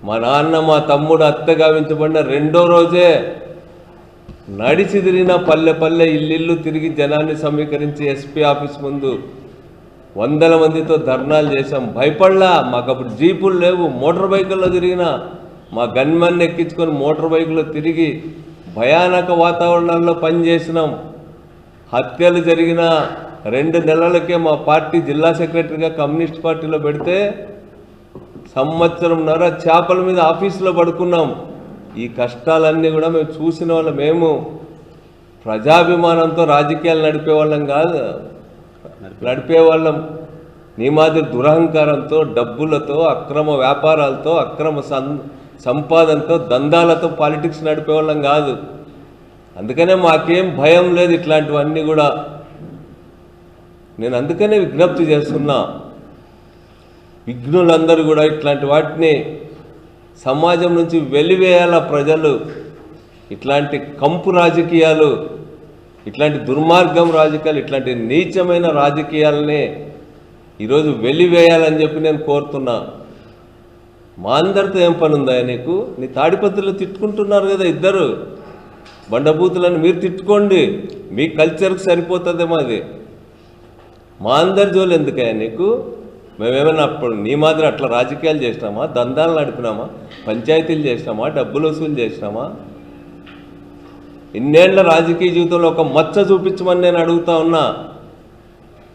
మా నాన్న మా తమ్ముడు అత్త గావించబడిన రెండో రోజే నడిచి తిరిగిన పల్లె పల్లె ఇల్లు తిరిగి జనాన్ని సమీకరించి ఎస్పీ ఆఫీస్ ముందు వందల మందితో ధర్నాలు చేశాం. భయపడలా. మాకు అప్పుడు జీపులు లేవు, మోటార్ బైకుల్లో తిరిగిన మా గన్మెన్ ఎక్కించుకొని మోటార్ బైకులో తిరిగి భయానక వాతావరణంలో పనిచేసినాం. హత్యలు జరిగిన 2 నెలలకే మా పార్టీ జిల్లా సెక్రటరీగా కమ్యూనిస్ట్ పార్టీలో పెడితే సంవత్సరంన్నర చేపల మీద ఆఫీసులో పడుకున్నాం. ఈ కష్టాలన్నీ కూడా మేము చూసిన వాళ్ళం. మేము ప్రజాభిమానంతో రాజకీయాలు నడిపేవాళ్ళం కాదు, నడిపేవాళ్ళం నీ మాదిరి దురహంకారంతో, డబ్బులతో, అక్రమ వ్యాపారాలతో, అక్రమ సంపాదనతో, దందాలతో పాలిటిక్స్ నడిపేవాళ్ళం కాదు. అందుకనే మాకేం భయం లేదు ఇట్లాంటివన్నీ కూడా. నేను అందుకనే విజ్ఞప్తి చేస్తున్నా, విఘ్నులందరూ కూడా ఇట్లాంటి వాటిని సమాజం నుంచి వెలివేయాల. ప్రజలు ఇట్లాంటి కంపు రాజకీయాలు, ఇట్లాంటి దుర్మార్గం రాజకీయాలు, ఇట్లాంటి నీచమైన రాజకీయాలని ఈరోజు వెలివేయాలని చెప్పి నేను కోరుతున్నా. మా అందరితో ఏం పని ఉందా నీకు? నీ తాడిపత్రులు తిట్టుకుంటున్నారు కదా ఇద్దరు బండబూతులను, మీరు తిట్టుకోండి, మీ కల్చర్కి సరిపోతుందేమో అది. మా అందరి జోలు ఎందుకయ్యా నీకు? మేమేమైనా అప్పుడు నీ మాదిరి అట్లా రాజకీయాలు చేసినామా? దందాలు నడిపినామా? పంచాయతీలు చేసినామా? డబ్బులు వసూలు చేసినామా? ఇన్నేళ్ల రాజకీయ జీవితంలో ఒక మచ్చ చూపించమని నేను అడుగుతా ఉన్నా.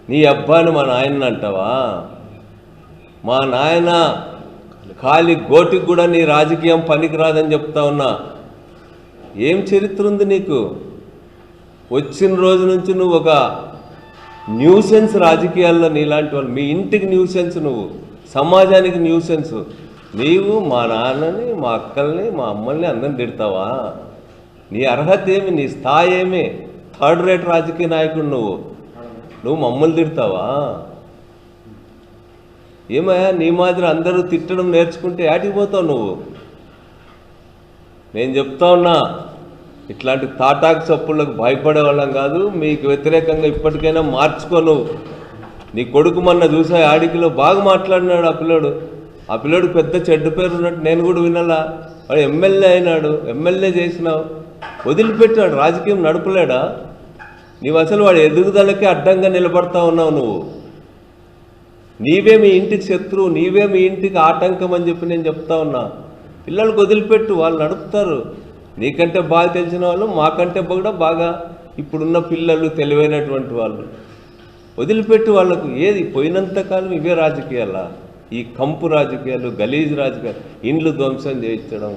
నీ అబ్బాయిని మా నాయన అంటావా? మా నాయన ఖాళీ గోటికి కూడా నీ రాజకీయం పనికిరాదని చెప్తా ఉన్నా. ఏం చరిత్ర ఉంది నీకు? వచ్చిన రోజు నుంచి నువ్వు ఒక న్యూసెన్స్ రాజకీయాల్లో. నీలాంటి వాళ్ళు, మీ ఇంటికి న్యూసెన్స్, నువ్వు సమాజానికి న్యూసెన్స్. నీవు మా నాన్నని, మా అక్కల్ని, మా అమ్మల్ని అందరిని తిడతావా? నీ అర్హత ఏమి? నీ స్థాయి ఏమి? 3rd రేట్ రాజకీయ నాయకుడు నువ్వు మమ్మల్ని తిడతావా? ఏమయ్యా నీ మాదిరి అందరూ తిట్టడం నేర్చుకుంటే యాటికి పోతావు నువ్వు? నేను చెప్తా ఉన్నా, ఇట్లాంటి తాటాకు చప్పుళ్ళకు భయపడే వాళ్ళం కాదు. మీకు వ్యతిరేకంగా ఇప్పటికైనా మార్చుకోను. నీ కొడుకు మొన్న చూసా ఆడికిలో బాగా మాట్లాడినాడు ఆ పిల్లోడు పెద్ద చెడ్డ పేరు ఉన్నట్టు నేను కూడా వినాలా? వాడు ఎమ్మెల్యే అయినాడు, ఎమ్మెల్యే చేసినావు, వదిలిపెట్టాడు, రాజకీయం నడపలేడా? నీవు అసలు వాడు ఎదుగుదలకే అడ్డంగా నిలబడతా ఉన్నావు. నీవే మీ ఇంటికి శత్రువు, నీవే మీ ఇంటికి ఆటంకం అని చెప్పి నేను చెప్తా ఉన్నా. పిల్లలకు వదిలిపెట్టు, వాళ్ళు నడుపుతారు. నీకంటే బాగా తెలిసిన వాళ్ళు, మాకంటే కూడా బాగా ఇప్పుడున్న పిల్లలు తెలివైనటువంటి వాళ్ళు. వదిలిపెట్టు వాళ్ళకు. ఏది పోయినంతకాలం ఇవే రాజకీయాలా? ఈ కంపు రాజకీయాలు, గలీజ్ రాజకీయాలు, ఇండ్లు ధ్వంసం చేయించడం,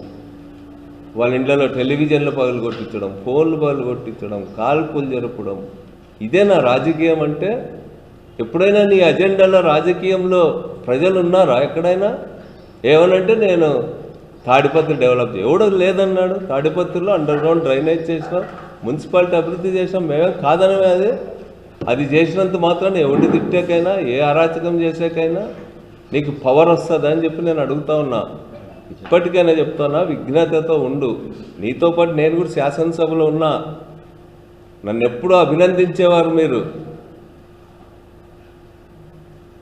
వాళ్ళ ఇండ్లలో టెలివిజన్లు పగలు కొట్టించడం, ఫోన్లు పగలు కొట్టించడం, కాల్పులు జరపడం. ఇదేనా రాజకీయం అంటే? ఎప్పుడైనా నీ అజెండాలో రాజకీయంలో ప్రజలు ఉన్నారా ఎక్కడైనా? ఏమనంటే నేను తాడిపత్రి డెవలప్ ఎవడో లేదన్నాడు. తాడిపత్రిలో అండర్గ్రౌండ్ డ్రైనేజ్ చేసినాం, మున్సిపాలిటీ అభివృద్ధి చేసినాం. మేమేం కాదనమే. అది చేసినంత మాత్రాన్ని ఎవరిని తిట్టేకైనా, ఏ అరాచకం చేసేకైనా నీకు పవర్ వస్తుంది అని చెప్పి నేను అడుగుతా ఉన్నా. ఇప్పటికైనా చెప్తున్నా, విజ్ఞతతో ఉండు. నీతో పాటు నేను కూడా శాసనసభలో ఉన్నా. నన్ను ఎప్పుడూ అభినందించేవారు మీరు.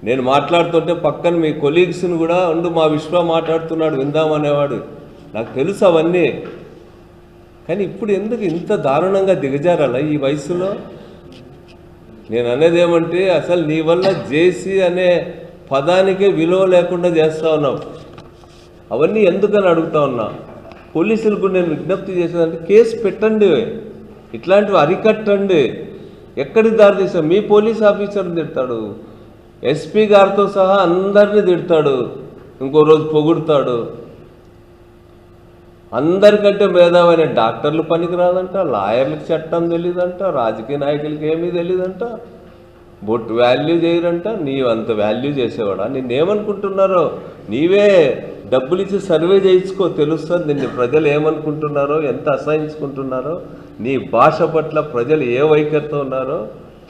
నేను మాట్లాడుతుంటే పక్కన మీ కొలీగ్స్ని కూడా ఉండు, మా విశ్వ మాట్లాడుతున్నాడు విందామనేవాడు. నాకు తెలుసు అవన్నీ. కానీ ఇప్పుడు ఎందుకు ఇంత దారుణంగా దిగజారాల ఈ వయసులో? నేను అనేది ఏమంటే, అసలు నీ వల్ల జేసీ అనే పదానికే విలువ లేకుండా చేస్తూ ఉన్నావు. అవన్నీ ఎందుకని అడుగుతా ఉన్నా. పోలీసులకు నేను విజ్ఞప్తి చేసేదంటే, కేసు పెట్టండి, ఇట్లాంటివి అరికట్టండి. ఎక్కడికి దారి తీసావు? మీ పోలీస్ ఆఫీసర్ని తిడతాడు, ఎస్పీ గారితో సహా అందరినీ తిడతాడు, ఇంకో రోజు పొగుడుతాడు. అందరికంటే మేధావైన డాక్టర్లు పనికిరాదంట, లాయర్లకు చట్టం తెలియదంట, రాజకీయ నాయకులకి ఏమీ తెలియదంట, బొట్టు వాల్యూ చేయరంట. నీవంత వాల్యూ చేసేవాడా? నిన్నేమనుకుంటున్నారో? నీవే డబ్బులు ఇచ్చి సర్వే చేయించుకో, తెలుస్తుంది నిన్ను ప్రజలు ఏమనుకుంటున్నారో, ఎంత అసహించుకుంటున్నారో, నీ భాష పట్ల ప్రజలు ఏ వైఖరితో ఉన్నారో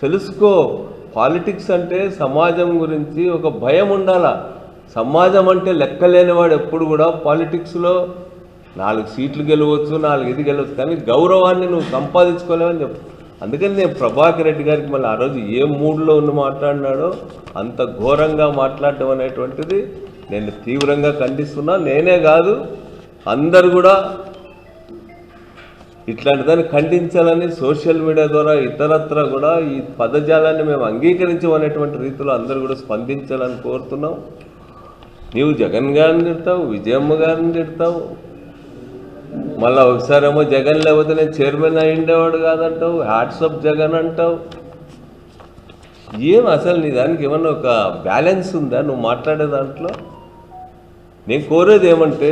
తెలుసుకో. పాలిటిక్స్ అంటే సమాజం గురించి ఒక భయం ఉండాలా. సమాజం అంటే లెక్కలేనివాడు ఎప్పుడు కూడా పాలిటిక్స్లో 4 సీట్లు గెలవచ్చు, 4 ఇది గెలవచ్చు, కానీ గౌరవాన్ని నువ్వు సంపాదించుకోలేవని చెప్పు. అందుకని నేను ప్రభాకర్ రెడ్డి గారికి మళ్ళీ ఆ రోజు ఏ మూడ్లో ఉన్న మాట్లాడినాడో అంత ఘోరంగా మాట్లాడడం అనేటువంటిది నేను తీవ్రంగా ఖండిస్తున్నా. నేనే కాదు, అందరు కూడా ఇట్లాంటి దాన్ని ఖండించాలని సోషల్ మీడియా ద్వారా ఇతరత్ర కూడా ఈ పదజాలాన్ని మేము అంగీకరించమనేటువంటి రీతిలో అందరూ కూడా స్పందించాలని కోరుతున్నాం. నీవు జగన్ గారిని తిడతావు, విజయమ్మ గారిని తిడతావు, మళ్ళీ ఒకసారేమో జగన్ లేకపోతే నేను చైర్మన్ అయ్యిండేవాడు కాదంటావు, హ్యాట్సప్ జగన్ అంటావు. ఏం అసలు నీ దానికి ఏమన్నా ఒక బ్యాలెన్స్ ఉందా నువ్వు మాట్లాడే దాంట్లో? నేను కోరేది ఏమంటే,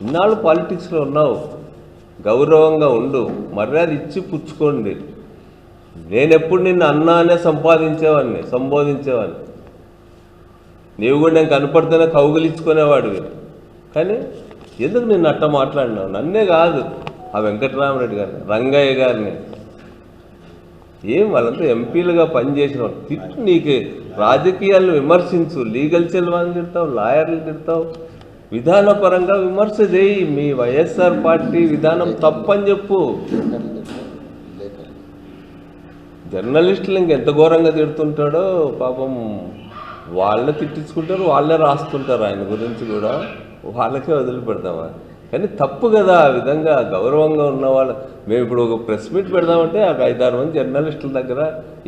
ఇన్నాళ్ళు పాలిటిక్స్లో ఉన్నావు, గౌరవంగా ఉండు, మర్యాద ఇచ్చి పుచ్చుకోండి. నేనెప్పుడు నిన్ను అన్నా అనే సంబోధించేవాడిని. నీవు కూడా నేను కనపడితేనే కౌగులించుకునేవాడివి. కానీ ఎందుకు నిన్ను అట్ట మాట్లాడినావు? నన్నే కాదు, ఆ వెంకటరామరెడ్డి గారిని, రంగయ్య గారిని, ఏం వాళ్ళంతా ఎంపీలుగా పనిచేసిన తిట్టు. నీకు రాజకీయాలను విమర్శించు, లీగల్ చెల్వాన్ని తిడతావు, లాయర్లు తిడతావు, విధానపరంగా విమర్శ చేయి. మీ వైఎస్ఆర్ పార్టీ విధానం తప్పని చెప్పు. జర్నలిస్టులు ఇంకెంత ఘోరంగా తిడుతుంటాడో పాపం. వాళ్ళే తిట్టించుకుంటారు, వాళ్ళే రాస్తుంటారు ఆయన గురించి కూడా, వాళ్ళకే వదిలిపెడతామా? కానీ తప్పు కదా ఆ విధంగా గౌరవంగా ఉన్నవాళ్ళు. మేము ఇప్పుడు ఒక ప్రెస్ మీట్ పెడదామంటే ఒక 5-6 మంది జర్నలిస్టుల దగ్గర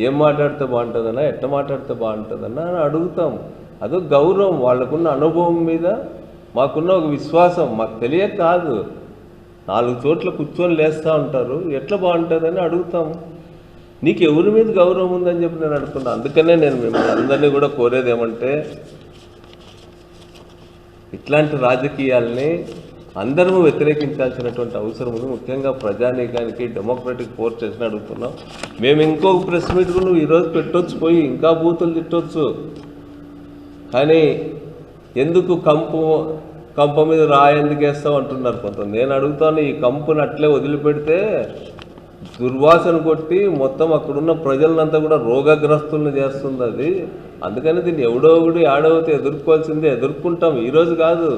ఏం మాట్లాడితే బాగుంటుందన్నా, ఎట్లా మాట్లాడితే బాగుంటుందన్నా అని అడుగుతాం. అదో గౌరవం, వాళ్ళకున్న అనుభవం మీద మాకున్న ఒక విశ్వాసం. మాకు తెలియక కాదు, 4 చోట్ల కూర్చొని లేస్తూ ఉంటారు, ఎట్లా బాగుంటుందని అడుగుతాం. నీకు ఎవరి మీద గౌరవం ఉందని చెప్పి నేను అడుగుతున్నా. అందుకనే నేను మిమ్మల్ని అందరినీ కూడా కోరేది ఏమంటే, ఇట్లాంటి రాజకీయాల్ని అందరము వ్యతిరేకించాల్సినటువంటి అవసరం ఉంది. ముఖ్యంగా ప్రజానీకానికి, డెమోక్రటిక్ ఫోర్సెస్ని అడుగుతున్నాం. మేము ఇంకొక ప్రెస్ మీట్ నువ్వు ఈరోజు పెట్టొచ్చు, పోయి ఇంకా బూతులు తిట్టొచ్చు. కానీ ఎందుకు కంప మీద రాయి ఎందుకు వేస్తావు అంటున్నారు కొంతమంది. నేను అడుగుతాను, ఈ కంపుని అట్లే వదిలిపెడితే దుర్వాసన కొట్టి మొత్తం అక్కడున్న ప్రజలంతా కూడా రోగగ్రస్తులను చేస్తుంది అది. అందుకని దీన్ని ఎవడో ఒకటి ఆడవతే ఎదుర్కోవాల్సిందే, ఎదుర్కొంటాం. ఈరోజు కాదు,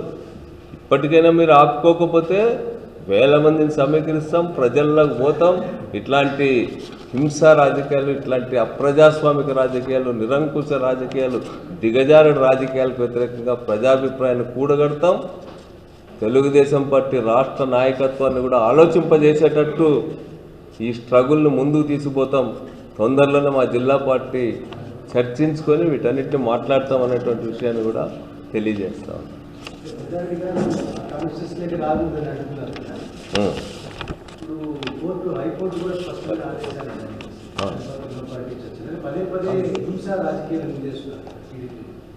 ఇప్పటికైనా మీరు ఆపుకోకపోతే వేల మందిని సమీకరిస్తాం, ప్రజల్లోకి పోతాం. ఇట్లాంటి హింసా రాజకీయాలు, ఇట్లాంటి అప్రజాస్వామిక రాజకీయాలు, నిరంకుశ రాజకీయాలు, దిగజారుడు రాజకీయాలకు వ్యతిరేకంగా ప్రజాభిప్రాయాన్ని కూడగడతాం. తెలుగుదేశం పార్టీ రాష్ట్ర నాయకత్వాన్ని కూడా ఆలోచింపజేసేటట్టు ఈ స్ట్రగుల్ను ముందుకు తీసుకుపోతాం. తొందరలోనే మా జిల్లా పార్టీ చర్చించుకొని వీటన్నిటిని మాట్లాడతాం అనేటువంటి విషయాన్ని కూడా తెలియజేస్తాం.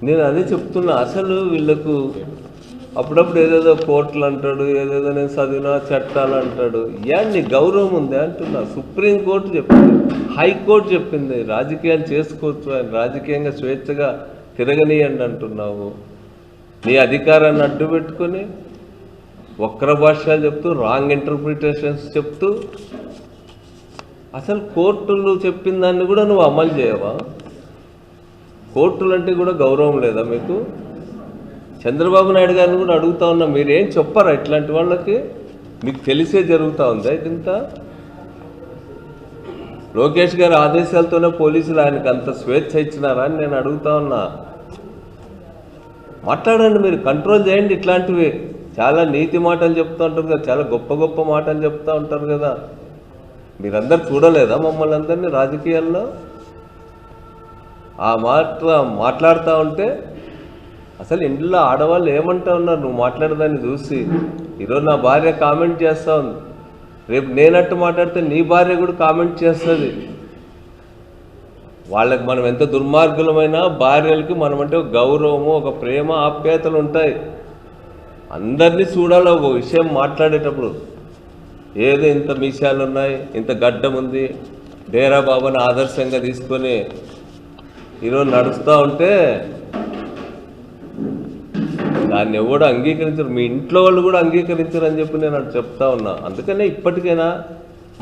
నేను అదే చెప్తున్నా. అసలు వీళ్ళకు అప్పుడప్పుడు ఏదేదో కోర్టులు అంటాడు, ఏదేదో నేను చదివినా చట్టాలు అంటాడు. నీ గౌరవం ఉంది అంటున్నా. సుప్రీంకోర్టు చెప్పింది, హైకోర్టు చెప్పింది రాజకీయాలు చేసుకోవచ్చు, ఆయన రాజకీయంగా స్వేచ్ఛగా తిరగనీయండి అంటున్నావు. నీ అధికారాన్ని అడ్డు పెట్టుకొని వక్ర భాషలు చెప్తూ, రాంగ్ ఇంటర్ప్రిటేషన్స్ చెప్తూ, అసలు కోర్టులు చెప్పిన దాన్ని కూడా నువ్వు అమలు చేయవా? కోర్టులు అంటే కూడా గౌరవం లేదా మీకు? చంద్రబాబు నాయుడు గారిని కూడా అడుగుతా ఉన్నా, మీరేం చెప్పరా ఇట్లాంటి వాళ్ళకి? మీకు తెలిసే జరుగుతూ ఉందా ఇదంతా? లోకేష్ గారి ఆదేశాలతోనే పోలీసులు ఆయనకు అంత స్వేచ్ఛ ఇచ్చినారా అని నేను అడుగుతా ఉన్నా. మాట్లాడండి, మీరు కంట్రోల్ చేయండి. ఇట్లాంటివి చాలా నీతి మాటలు చెప్తూ ఉంటారు కదా, చాలా గొప్ప గొప్ప మాటలు చెప్తూ ఉంటారు కదా. మీరందరు చూడలేదా మమ్మల్ని అందరినీ రాజకీయాల్లో? ఆ మాట్లాడుతూ ఉంటే అసలు ఇంట్లో ఆడవాళ్ళు ఏమంటా ఉన్నారు నువ్వు మాట్లాడదాన్ని చూసి? ఈరోజు నా భార్య కామెంట్ చేస్తూ ఉంది, రేపు నేనట్టు మాట్లాడితే నీ భార్య కూడా కామెంట్ చేస్తుంది. వాళ్ళకి మనం ఎంత దుర్మార్గులమైనా భార్యలకి మనమంటే ఒక గౌరవము, ఒక ప్రేమ, ఆప్యాయతలు ఉంటాయి. అందరినీ చూడాలి ఒక విషయం మాట్లాడేటప్పుడు. ఏదో ఇంత మీసాలు ఉన్నాయి, ఇంత గడ్డం ఉంది, డేరా బాబాని ఆదర్శంగా తీసుకొని ఈరోజు నడుస్తూ ఉంటే దాన్ని ఎవడు అంగీకరించరు. మీ ఇంట్లో వాళ్ళు కూడా అంగీకరించరు అని చెప్పి నేను అటు చెప్తా ఉన్నా. అందుకనే ఇప్పటికైనా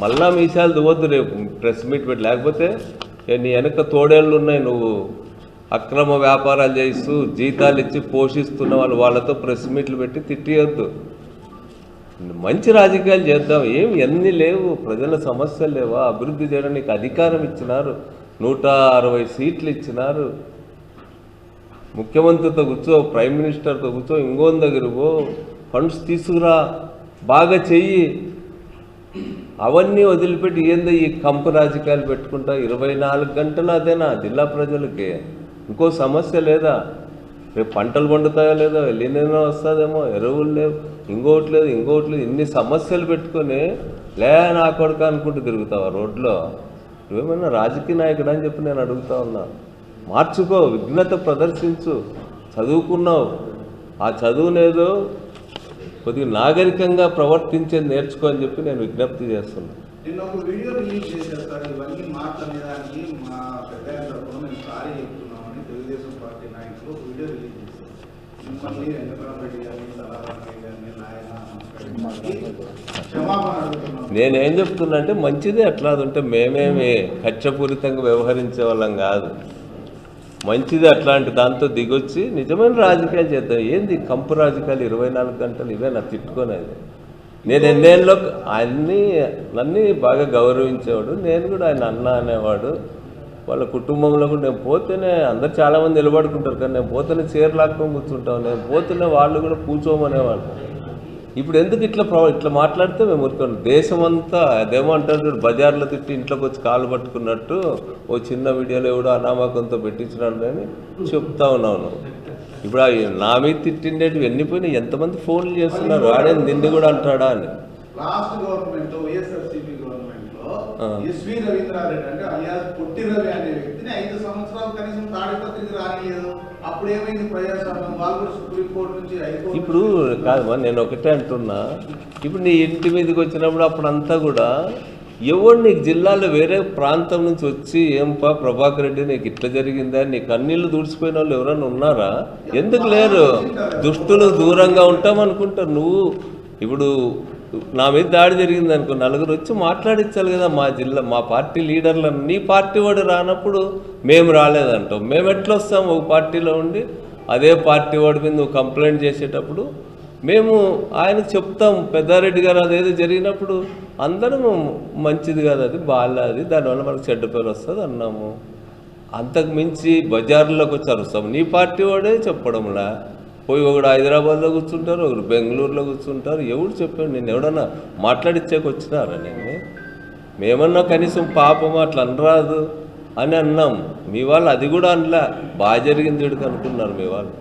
మళ్ళా మీసాలు దువ్వద్దు రేపు ప్రెస్ మీట్ పెట్టి. లేకపోతే నీ వెనక తోడేళ్ళు ఉన్నాయి, నువ్వు అక్రమ వ్యాపారాలు చేస్తూ జీతాలు ఇచ్చి పోషిస్తున్న వాళ్ళతో ప్రెస్ మీట్లు పెట్టి తిట్టియొద్దు. మంచి రాజకీయాలు చేద్దాం. ఎన్ని లేవు, ప్రజల సమస్యలు లేవా? అభివృద్ధి చేయడానికి అధికారం ఇచ్చినారు, 160 సీట్లు ఇచ్చినారు. ముఖ్యమంత్రితో కూర్చో, ప్రైమ్ మినిస్టర్తో కూర్చో, ఇంకోని దగ్గర పో, ఫండ్స్ తీసుకురా, బాగా చెయ్యి. అవన్నీ వదిలిపెట్టి ఏందో ఈ కంపు రాజకీయాలు పెట్టుకుంటా 24 గంటలు అదేనా జిల్లా ప్రజలకి? ఇంకో సమస్య లేదా? రేపు పంటలు పండుతాయో లేదో, వెళ్ళినేనో వస్తుందేమో, ఎరువులు లేవు, ఇంకోటి లేదు, ఇన్ని సమస్యలు పెట్టుకొని నా కొడుకు అనుకుంటూ తిరుగుతావా రోడ్లో? నువ్వేమన్నా రాజకీయ నాయకుడు అని చెప్పి నేను అడుగుతా ఉన్నా. మార్చుకో, విఘ్నత ప్రదర్శించు. చదువుకున్నావు, ఆ చదువునేదో కొద్దిగా నాగరికంగా ప్రవర్తించేది నేర్చుకో అని చెప్పి నేను విజ్ఞప్తి చేస్తున్నాను. నిన్న ఒక వీడియో రిలీజ్ చేసేస్తారు. ఇవన్నీ మాట్లాడడానికి మా పెద్ద మేము సారీ చెప్తున్నామని తెలుగుదేశం పార్టీ నాయకులు ఒక వీడియో రిలీజ్ చేశారు. మిమ్మల్ని వెంకటరామరెడ్డి గారిని, సదారామరెడ్డి గారిని, నాయన క్షమాపణ అడుగుతున్నాం. నేనేం చెప్తున్నా అంటే మంచిదే, అట్లా ఉంటే మేమేమి కక్షపూరితంగా వ్యవహరించే వాళ్ళం కాదు. మంచిది, అట్లాంటి దాంతో దిగొచ్చి నిజమైన రాజకీయాలు చేద్దాం. ఏంది కంపు రాజకీయాలు 24 గంటలు? ఇవే నా తిట్టుకునేది. నేను ఎన్నేళ్ళలో నన్ను బాగా గౌరవించేవాడు, నేను కూడా ఆయన అన్న అనేవాడు. వాళ్ళ కుటుంబంలో కూడా నేను పోతేనే అందరు చాలామంది నిలబడుకుంటారు, కానీ నేను పోతేనే చీర లాక్కొని కూర్చుంటాను, నేను పోతేనే వాళ్ళు కూడా కూర్చోమనేవాళ్ళు. ఇప్పుడు ఎందుకు ఇట్లా మాట్లాడితే మేము ఊరుకోండి. దేశం అంతా అదేమో అంటారు, బజార్లో తిట్టి ఇంట్లోకి వచ్చి కాలు పట్టుకున్నట్టు ఓ చిన్న వీడియోలో ఎవడో అనామకంతో పెట్టించినాడు అని చెప్తా ఉన్నాను. ఇప్పుడు నా మీద తిట్టిండేటివి ఎన్నిపోయినాయి, ఎంతమంది ఫోన్లు చేస్తున్నారు, వాడేది నిన్ను కూడా అంటాడా అని. లాస్ట్ గవర్నమెంట్ లో వైఎస్ఆర్సీపీ గవర్నమెంట్ లో ఎస్వి రవీంద్రారెడ్డి అంటే అలియాస్ పొట్టి రవి అనే వ్యక్తిని 5 సంవత్సరాలు కనీసం తాడిపత్రికి రానిలేదు. అప్పుడు ఏమైంది ప్రజాస్వామ్యం? వాళ్ళు కూడా సుప్రీంకోర్టు నుంచి ఇప్పుడు కాదమ్మా, నేను ఒకటే అంటున్నా, ఇప్పుడు నీ ఇంటి మీదకి వచ్చినప్పుడు అప్పుడంతా కూడా ఎవరు నీకు జిల్లాలో వేరే ప్రాంతం నుంచి వచ్చి ఏంపా ప్రభాకర్ రెడ్డి నీకు ఇట్లా జరిగిందా, నీ కన్నీళ్ళు దూడ్చిపోయిన వాళ్ళు ఎవరైనా ఉన్నారా? ఎందుకు లేరు? దుష్టులు దూరంగా ఉంటామనుకుంటారు. నువ్వు ఇప్పుడు నా మీద దాడి జరిగింది అనుకో, నలుగురు వచ్చి మాట్లాడించాలి కదా మా పార్టీ లీడర్లను. నీ పార్టీ వాడు రానప్పుడు మేము రాలేదంటాం. మేము ఎట్లా వస్తాం? ఒక పార్టీలో ఉండి అదే పార్టీ వాడి మీద నువ్వు కంప్లైంట్ చేసేటప్పుడు మేము ఆయనకు చెప్తాం, పెద్దారెడ్డి గారు అదేదో జరిగినప్పుడు అందరం మంచిది కాదు, అది బాగాలేదు, దానివల్ల మనకు చెడ్డ పేరు వస్తుంది అన్నాము. అంతకు మించి బజార్లోకి వచ్చి అరుస్తాం. నీ పార్టీ వాడే చెప్పడంలా. పోయి ఒకడు హైదరాబాద్లో కూర్చుంటారు, ఒకరు బెంగళూరులో కూర్చుంటారు. ఎవడు చెప్పాడు? నేను ఎవడన్నా మాట్లాడిచ్చాక వచ్చినారా? నేను మేమన్నా కనీసం పాపం అట్లా అనరాదు అని అన్నాం. మీ వాళ్ళు అది కూడా అనలా, బాగా జరిగింది వీడికి అనుకున్నారు మీ వాళ్ళు.